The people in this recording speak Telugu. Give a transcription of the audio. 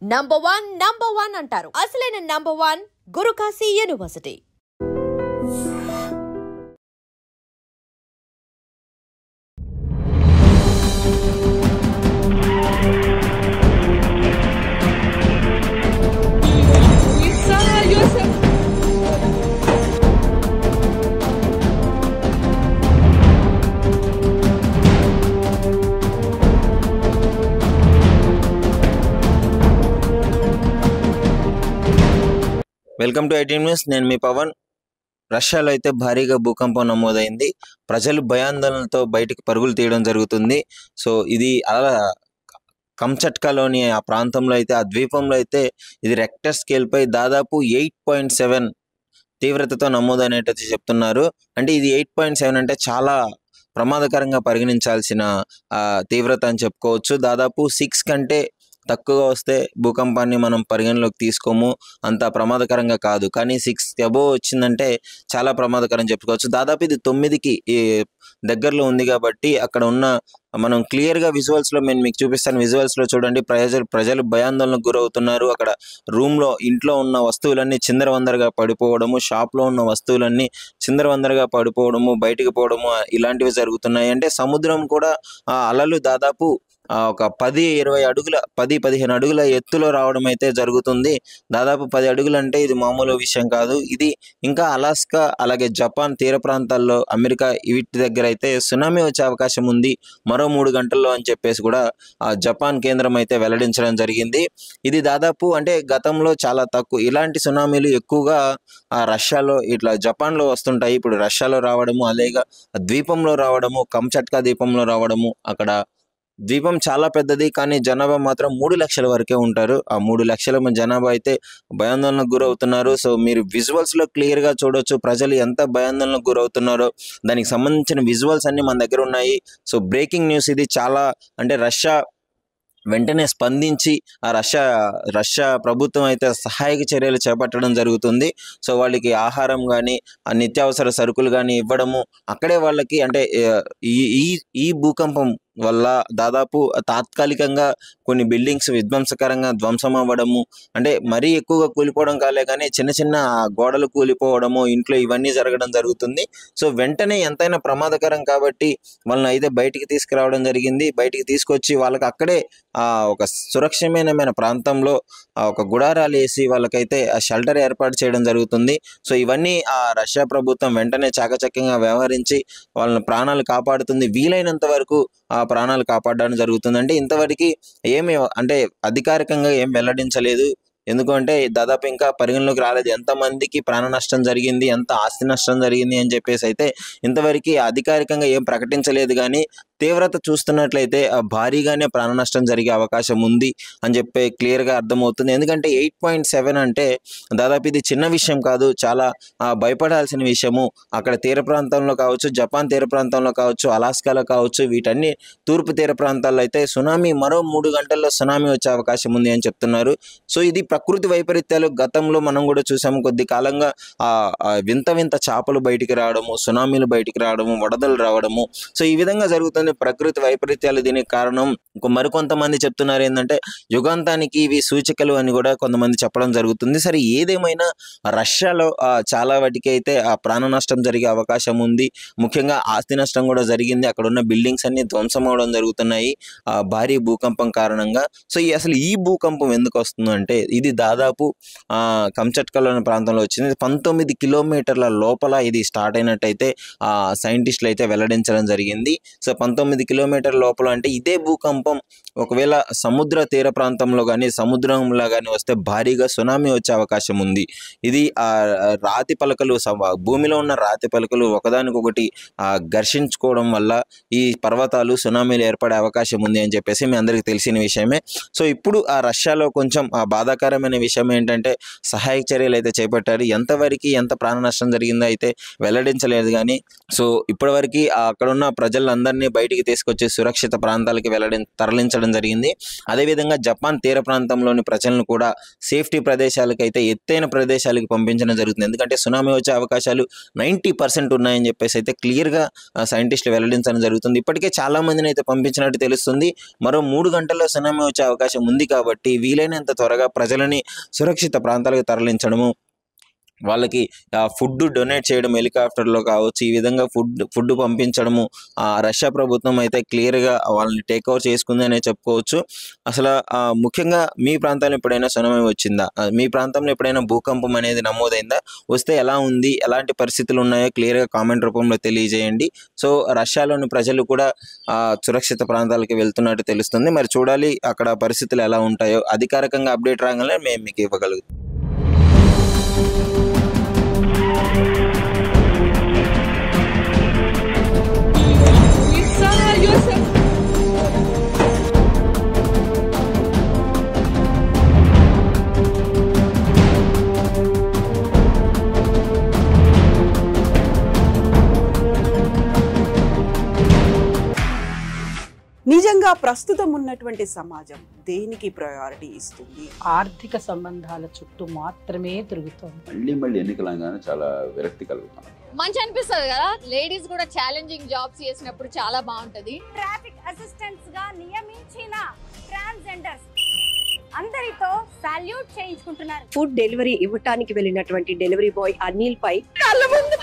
నంబర్ వన్ అంటారు. అసలైన number one Gurukashi university. Welcome to IT news. నేను మీ పవన్. రష్యాలో అయితే భారీగా భూకంపం నమోదైంది. ప్రజలు భయాందోళనలతో బయటికి పరుగులు తీయడం జరుగుతుంది. సో ఇది అలా కంచట్కాలోని ఆ ప్రాంతంలో అయితే, ఆ ద్వీపంలో అయితే ఇది రెక్టర్ స్కేల్పై దాదాపు 8.7 తీవ్రతతో నమోదైనట్టు చెప్తున్నారు. అంటే ఇది 8.7 అంటే చాలా ప్రమాదకరంగా పరిగణించాల్సిన తీవ్రత అని చెప్పుకోవచ్చు. దాదాపు 6 కంటే తక్కువగా వస్తే భూకంపాన్ని మనం పరిగణలోకి తీసుకోము, అంత ప్రమాదకరంగా కాదు. కానీ 6 అబోవ్ వచ్చిందంటే చాలా ప్రమాదకరం చెప్పుకోవచ్చు. దాదాపు ఇది 9కి దగ్గరలో ఉంది కాబట్టి అక్కడ ఉన్న మనం క్లియర్గా విజువల్స్లో నేను మీకు చూపిస్తాను. విజువల్స్లో చూడండి, ప్రజలు భయాందోళనకు గురవుతున్నారు. అక్కడ రూమ్లో ఇంట్లో ఉన్న వస్తువులన్నీ చిందరవందరగా పడిపోవడము, షాప్లో ఉన్న వస్తువులన్నీ చిందరవందరగా పడిపోవడము, బయటికి పోవడము ఇలాంటివి జరుగుతున్నాయి. అంటే సముద్రం కూడా అలలు దాదాపు ఒక 10-15 అడుగుల ఎత్తులో రావడం అయితే జరుగుతుంది. దాదాపు 10 అడుగులు అంటే ఇది మామూలు విషయం కాదు. ఇది ఇంకా అలాస్కా, అలాగే జపాన్ తీర ప్రాంతాల్లో, అమెరికా వీటి దగ్గర అయితే సునామీ వచ్చే అవకాశం ఉంది మరో 3 గంటల్లో అని చెప్పేసి కూడా జపాన్ కేంద్రం అయితే వెల్లడించడం జరిగింది. ఇది దాదాపు అంటే గతంలో చాలా తక్కువ ఇలాంటి సునామీలు ఎక్కువగా రష్యాలో ఇట్లా జపాన్లో వస్తుంటాయి. ఇప్పుడు రష్యాలో రావడము, అలాగే ద్వీపంలో రావడము, కంచట్కా ద్వీపంలో రావడము. అక్కడ ద్వీపం చాలా పెద్దది, కానీ జనాభా మాత్రం 3 లక్షల వరకే ఉంటారు. ఆ 3 లక్షల జనాభా అయితే భయాందోళనకు గురవుతున్నారు. సో మీరు విజువల్స్లో క్లియర్గా చూడొచ్చు ప్రజలు ఎంత భయాందోళనకు గురవుతున్నారో. దానికి సంబంధించిన విజువల్స్ అన్నీ మన దగ్గర ఉన్నాయి. సో బ్రేకింగ్ న్యూస్ ఇది. చాలా అంటే రష్యా వెంటనే స్పందించి ఆ రష్యా ప్రభుత్వం అయితే సహాయక చర్యలు చేపట్టడం జరుగుతుంది. సో వాళ్ళకి ఆహారం కానీ, ఆ నిత్యావసర సరుకులు కానీ ఇవ్వడము, అక్కడే వాళ్ళకి అంటే ఈ భూకంపం వల్ల దాదాపు తాత్కాలికంగా కొన్ని బిల్డింగ్స్ విధ్వంసకరంగా ధ్వంసం అవ్వడము, అంటే మరీ ఎక్కువగా కూలిపోవడం కాలే కానీ చిన్న చిన్న గోడలు కూలిపోవడము, ఇంట్లో ఇవన్నీ జరగడం జరుగుతుంది. సో వెంటనే ఎంతైనా ప్రమాదకరం కాబట్టి వాళ్ళని అయితే బయటికి తీసుకురావడం జరిగింది. బయటికి తీసుకొచ్చి వాళ్ళకి అక్కడే ఒక సురక్షితమైన ప్రాంతంలో ఒక గుడారాలు వేసి వాళ్ళకైతే ఆ షెల్టర్ ఏర్పాటు చేయడం జరుగుతుంది. సో ఇవన్నీ రష్యా ప్రభుత్వం వెంటనే చాకచక్యంగా వ్యవహరించి వాళ్ళని ప్రాణాలు కాపాడుతుంది. వీలైనంత వరకు ఆ ప్రాణాలు కాపాడడం జరుగుతుంది. అంటే ఇంతవరకు ఏమి అంటే అధికారికంగా ఏం వెల్లడించలేదు. ఎందుకంటే దాదాపు ఇంకా పరిగణలోకి రాలేదు ఎంతమందికి ప్రాణ నష్టం జరిగింది, ఎంత ఆస్తి నష్టం జరిగింది అని చెప్పేసి అయితే ఇంతవరకు అధికారికంగా ఏం ప్రకటించలేదు. కానీ తీవ్రత చూస్తున్నట్లయితే భారీగానే ప్రాణ నష్టం జరిగే అవకాశం ఉంది అని చెప్పి క్లియర్గా అర్థమవుతుంది. ఎందుకంటే 8.7 అంటే దాదాపు ఇది చిన్న విషయం కాదు, చాలా భయపడాల్సిన విషయము. అక్కడ తీర ప్రాంతంలో కావచ్చు, జపాన్ తీర ప్రాంతంలో కావచ్చు, అలాస్కాలో కావచ్చు, వీటన్ని తూర్పు తీర ప్రాంతాల్లో అయితే సునామీ మరో 3 గంటల్లో సునామీ వచ్చే అవకాశం ఉంది అని చెప్తున్నారు. సో ఇది ప్రకృతి వైపరీత్యాలు. గతంలో మనం కూడా చూసాము, కొద్ది కాలంగా వింత చేపలు బయటికి రావడము, సునామీలు బయటికి రావడము, వరదలు రావడము. సో ఈ విధంగా జరుగుతుంది ప్రకృతి వైపరీత్యాలు. దీనికి కారణం మరికొంతమంది చెప్తున్నారు ఏంటంటే యుగాంతానికి ఇవి సూచికలు అని కూడా కొంతమంది చెప్పడం జరుగుతుంది. సరే ఏదేమైనా రష్యాలో చాలా వాటికి అయితే ప్రాణ నష్టం జరిగే అవకాశం ఉంది. ముఖ్యంగా ఆస్తి నష్టం కూడా జరిగింది. అక్కడ ఉన్న బిల్డింగ్స్ అన్ని ధ్వంసం అవడం జరుగుతున్నాయి భారీ భూకంపం కారణంగా. సో అసలు ఈ భూకంపం ఎందుకు వస్తుంది అంటే ఇది దాదాపు కంచట్కాలోని ప్రాంతంలో వచ్చింది. 19 కిలోమీటర్ల లోపల ఇది స్టార్ట్ అయినట్టయితే సైంటిస్టులు అయితే వెల్లడించడం జరిగింది. సో 19 కిలోమీటర్ల లోపల అంటే ఇదే భూకంపం ఒకవేళ సముద్ర తీర ప్రాంతంలో కానీ, సముద్రంలో కానీ వస్తే భారీగా సునామీ వచ్చే అవకాశం ఉంది. ఇది రాతి పలకలు, భూమిలో ఉన్న రాతి పలకలు ఒకదానికొకటి ఘర్షించుకోవడం వల్ల ఈ పర్వతాలు సునామీలు ఏర్పడే అవకాశం ఉంది అని చెప్పేసి మీ అందరికీ తెలిసిన విషయమే. సో ఇప్పుడు రష్యాలో కొంచెం బాధాకరమైన విషయం ఏంటంటే సహాయక చర్యలు అయితే చేపట్టారు. ఎంతవరకు ఎంత ప్రాణ నష్టం జరిగిందో అయితే వెల్లడించలేదు. కానీ సో ఇప్పటివరకు అక్కడ ఉన్న ప్రజలందరినీ బయటికి బయటికి తీసుకొచ్చి సురక్షిత ప్రాంతాలకి తరలించడం జరిగింది. అదేవిధంగా జపాన్ తీర ప్రాంతంలోని ప్రజలను కూడా సేఫ్టీ ప్రదేశాలకు అయితే ఎత్తైన ప్రదేశాలకు పంపించడం జరుగుతుంది. ఎందుకంటే సునామీ వచ్చే అవకాశాలు 90% ఉన్నాయని చెప్పేసి అయితే క్లియర్గా సైంటిస్టులు వెల్లడించడం జరుగుతుంది. ఇప్పటికే చాలా మందిని అయితే పంపించినట్టు తెలుస్తుంది. మరో 3 గంటల్లో సునామీ వచ్చే అవకాశం ఉంది కాబట్టి వీలైనంత త్వరగా ప్రజలని సురక్షిత ప్రాంతాలకు తరలించడము, వాళ్ళకి ఫుడ్ డొనేట్ చేయడం హెలికాప్టర్లో కావచ్చు, ఈ విధంగా ఫుడ్ పంపించడము రష్యా ప్రభుత్వం అయితే క్లియర్గా వాళ్ళని టేక్ ఓవర్ చేసుకుంది అనే చెప్పుకోవచ్చు. అసలు ముఖ్యంగా మీ ప్రాంతంలో ఎప్పుడైనా సునామీ వచ్చిందా? మీ ప్రాంతంలో ఎప్పుడైనా భూకంపం అనేది నమోదైందా? వస్తే ఎలా ఉంది, ఎలాంటి పరిస్థితులు ఉన్నాయో క్లియర్గా కామెంట్ రూపంలో తెలియజేయండి. సో రష్యాలోని ప్రజలు కూడా సురక్షిత ప్రాంతాలకి వెళ్తున్నట్టు తెలుస్తుంది. మరి చూడాలి అక్కడ పరిస్థితులు ఎలా ఉంటాయో. అధికారికంగా అప్డేట్ రాగానే మేము మీకు ఇవ్వగలుగుతాం. నిజంగా ప్రస్తుతం ఉన్నటువంటి సమాజం దేనికి ప్రయారిటీ ఇస్తుంది? ఆర్థిక సంబంధాల చుట్టూ మాత్రమే తిరుగుతోంది. మళ్ళీ ఎన్నికలంగానే చాలా విరక్తి కలుగుతాను. మంచి అనిపిస్తుంది కదా, లేడీస్ కూడా ఛాలెంజింగ్ జాబ్స్ చేసినప్పుడు చాలా బాగుంటది. ట్రాఫిక్ అసిస్టెంట్స్ గా నియమించిన ట్రాన్స్జెండర్స్ అందరితో సాల్యూట్ చేయించుకుంటున్నారు. ఫుడ్ డెలివరీ ఇవ్వటానికి వెళ్ళినటువంటి డెలివరీ బాయ్ అనిల్ పై కళ్ళ ముందు